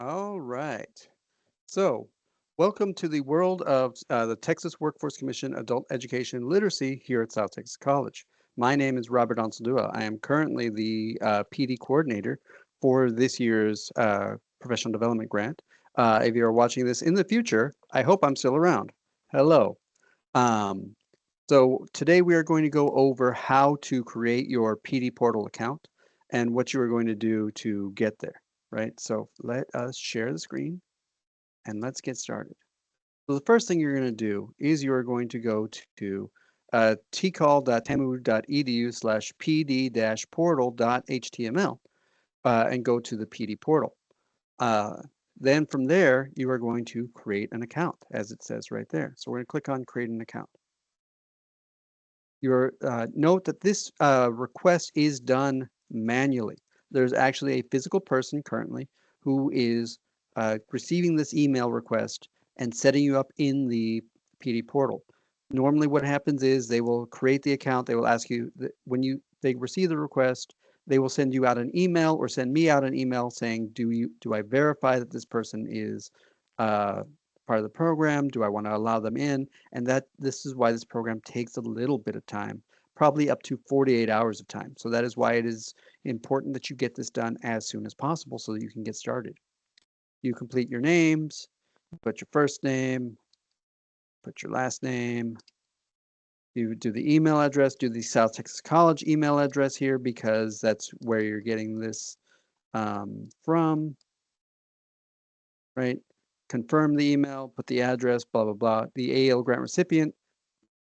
All right. So, welcome to the world of the Texas Workforce Commission Adult Education Literacy here at South Texas College. My name is Robert Ansaldua. I am currently the PD coordinator for this year's professional development grant. If you are watching this in the future, I hope I'm still around. Hello. Um, so today we are going to go over how to create your PD portal account and what you are going to do to get there, right? So let us share the screen and let's get started. So the first thing you're going to do is you are going to go to tcall.tamu.edu/pd-portal.html and go to the PD portal. Uh, then from there, you are going to create an account, as it says right there. So we're going to click on Create an Account. Your note that this request is done manually. There's actually a physical person currently who is receiving this email request and setting you up in the PD portal. Normally, what happens is they will create the account. They will ask you when they receive the request, they will send you out an email or send me out an email saying, do I verify that this person is uh, part of the program? Do I want to allow them in? And that this is why this program takes a little bit of time, probably up to 48 hours of time. So that is why it is important that you get this done as soon as possible so that you can get started. You complete your names, put your first name, put your last name, you do the email address, do the South Texas College email address here because that's where you're getting this from, right? Confirm the email, put the address, blah, blah, blah. The AL grant recipient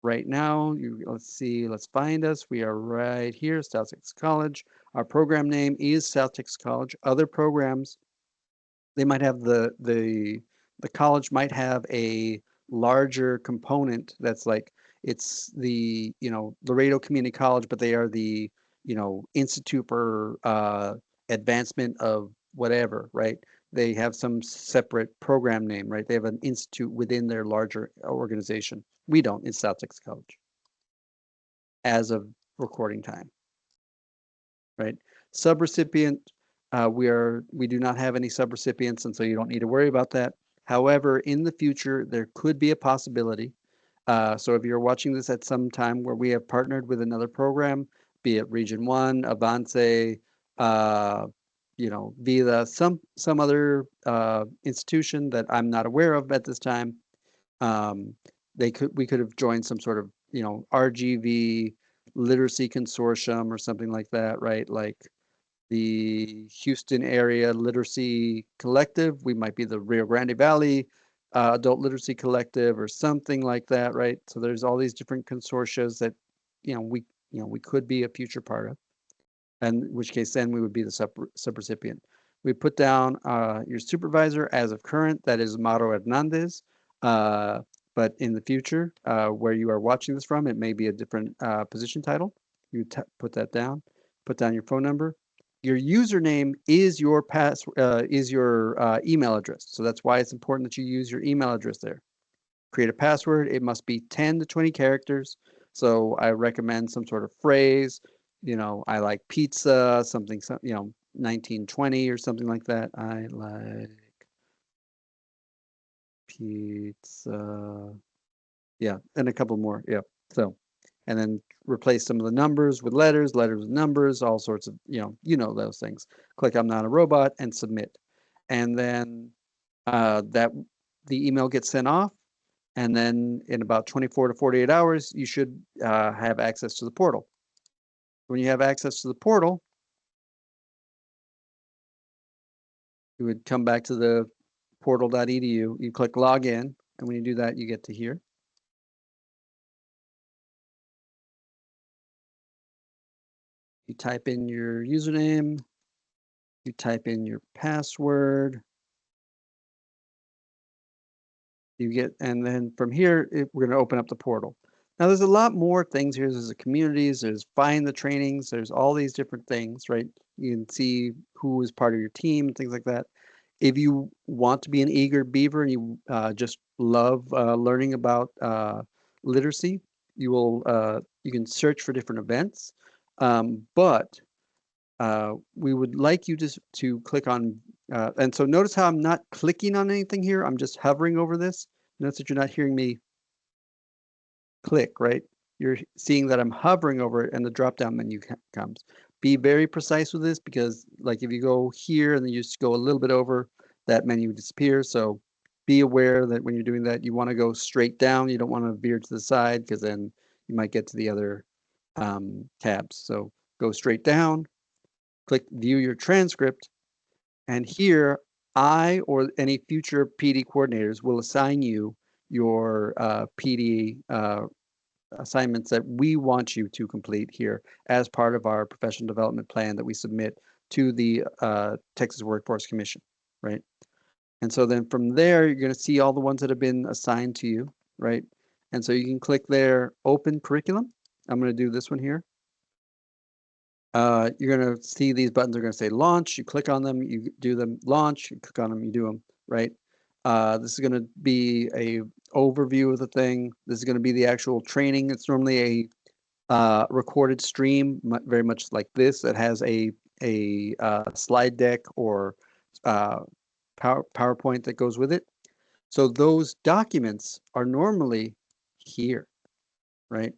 right now. Let's see, let's find us. We are right here, South Texas College. Our program name is South Texas College. Other programs, they might have the college might have a larger component that's like it's the Laredo Community College, but they are the Institute for Advancement of whatever, right? They have some separate program name, right? They have an institute within their larger organization. We don't. It's South Texas College as of recording time, right? Subrecipient, we do not have any subrecipients, and so you don't need to worry about that. However, in the future, there could be a possibility. So if you're watching this at some time where we have partnered with another program, be it Region One, Avance, uh, Vida, some other institution that I'm not aware of at this time, um, we could have joined some sort of RGV literacy consortium or something like that, right? Like the Houston Area Literacy Collective. We might be the Rio Grande Valley Adult Literacy Collective or something like that, right? So there's all these different consortia that we could be a future part of, and in which case then we would be the subrecipient. We put down your supervisor as of current, that is Mauro Hernandez. Uh, but in the future, where you are watching this from, it may be a different position title. You put that down, put down your phone number. Your username is your email address. So that's why it's important that you use your email address there. Create a password. It must be 10 to 20 characters. So I recommend some sort of phrase. I like pizza, something, 1920 or something like that. I like pizza. Yeah, and a couple more. Yeah. So, and then replace some of the numbers with letters, letters with numbers, all sorts of, those things. Click I'm not a robot and submit. And then that the email gets sent off. And then in about 24 to 48 hours, you should have access to the portal. When you have access to the portal, you would come back to the portal.edu. You click login. And when you do that, you get to here. You type in your username. You type in your password. And then from here, we're going to open up the portal. Now, there's a lot more things here. There's the communities, there's find the trainings, there's all these different things, right? You can see who is part of your team, things like that. If you want to be an eager beaver and you just love learning about literacy, you can search for different events. But we would like you to click on And so notice how I'm not clicking on anything here. I'm just hovering over this. Notice that you're not hearing me click, right? You're seeing that I'm hovering over it and the drop-down menu comes. Be very precise with this because like if you go here and then you just go a little bit over, that menu disappears. So be aware that when you're doing that, you want to go straight down. You don't want to veer to the side because then you might get to the other tabs. So go straight down, click view your transcript, and here I or any future PD coordinators will assign you your PD assignments that we want you to complete here as part of our professional development plan that we submit to the Texas Workforce Commission, right? And so then from there, you're going to see all the ones that have been assigned to you, right? And so you can click there, open curriculum. I'm going to do this one here. You're going to see these buttons are going to say launch. You click on them, you do them, launch, you click on them, you do them, right? This is going to be a overview of the thing. This is going to be the actual training. It's normally a recorded stream, very much like this. That has a slide deck or PowerPoint that goes with it. So those documents are normally here, right?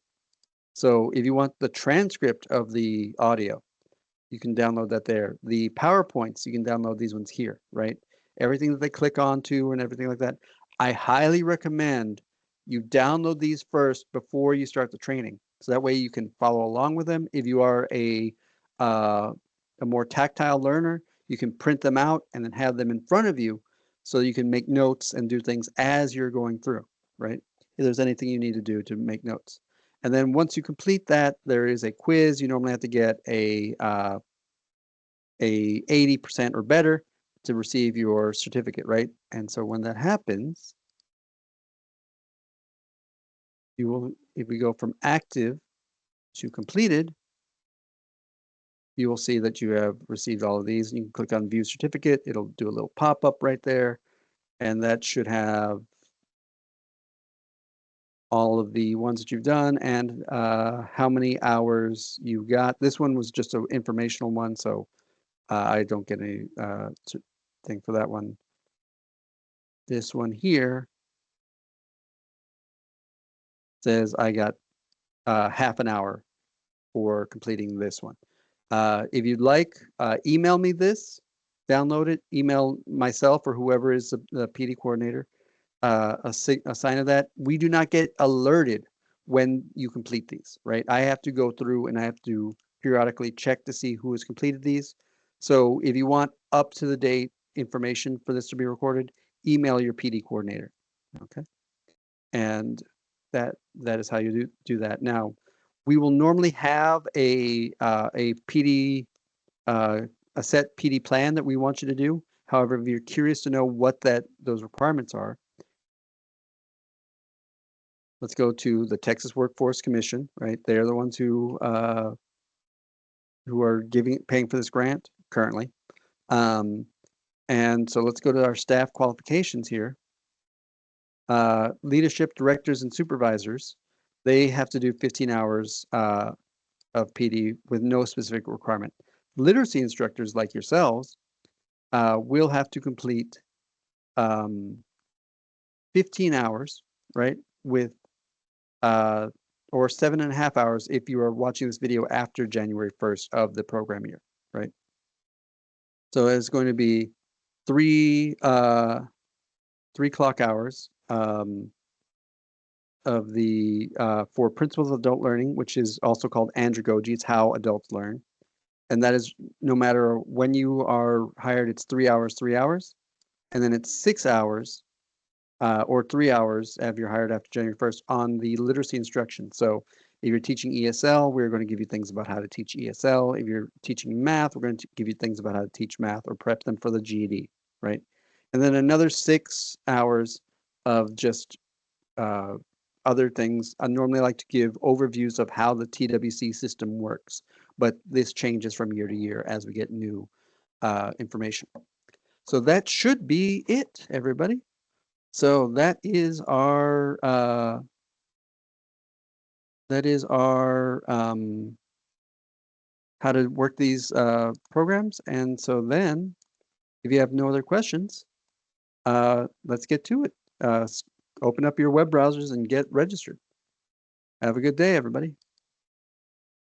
So if you want the transcript of the audio, you can download that there. The PowerPoints, you can download these ones here, right? Everything that they click onto and everything like that. I highly recommend you download these first before you start the training. So that way you can follow along with them. If you are a more tactile learner, you can print them out and then have them in front of you so you can make notes and do things as you're going through, right? If there's anything you need to do to make notes. And then once you complete that, there is a quiz. You normally have to get a 80% or better to receive your certificate, right? And so when that happens, you will, if we go from active to completed, you will see that you have received all of these. You can click on view certificate. It'll do a little pop-up right there. And that should have all of the ones that you've done and how many hours you got. This one was just an informational one, so I don't get any thing for that one. This one here says I got half an hour for completing this one. If you'd like, email me this, download it, email myself or whoever is the PD coordinator, a sign of that. We do not get alerted when you complete these, right? I have to go through and I have to periodically check to see who has completed these. So if you want up to the date information for this to be recorded, email your PD coordinator, okay? And that is how you do that. Now, we will normally have a PD a set PD plan that we want you to do. However, if you're curious to know what those requirements are, let's go to the Texas Workforce Commission, right? They're the ones who are paying for this grant currently. And so let's go to our staff qualifications here. Leadership directors and supervisors, they have to do 15 hours of PD with no specific requirement. Literacy instructors like yourselves will have to complete 15 hours, right, with or 7.5 hours if you are watching this video after January 1st of the program year, right? So it's going to be three clock hours of the for Principles of Adult Learning, which is also called andragogy. It's how adults learn. And that is no matter when you are hired, it's 3 hours, 3 hours. And then it's 6 hours or 3 hours if you're hired after January 1st on the literacy instruction. So if you're teaching ESL, we're going to give you things about how to teach ESL. If you're teaching math, we're going to give you things about how to teach math or prep them for the GED, right? And then another 6 hours of just other things. I normally like to give overviews of how the TWC system works, but this changes from year to year as we get new information. So that should be it, everybody. So that is our how to work these programs. And so then If you have no other questions, let's get to it. Open up your web browsers and get registered. Have a good day, everybody.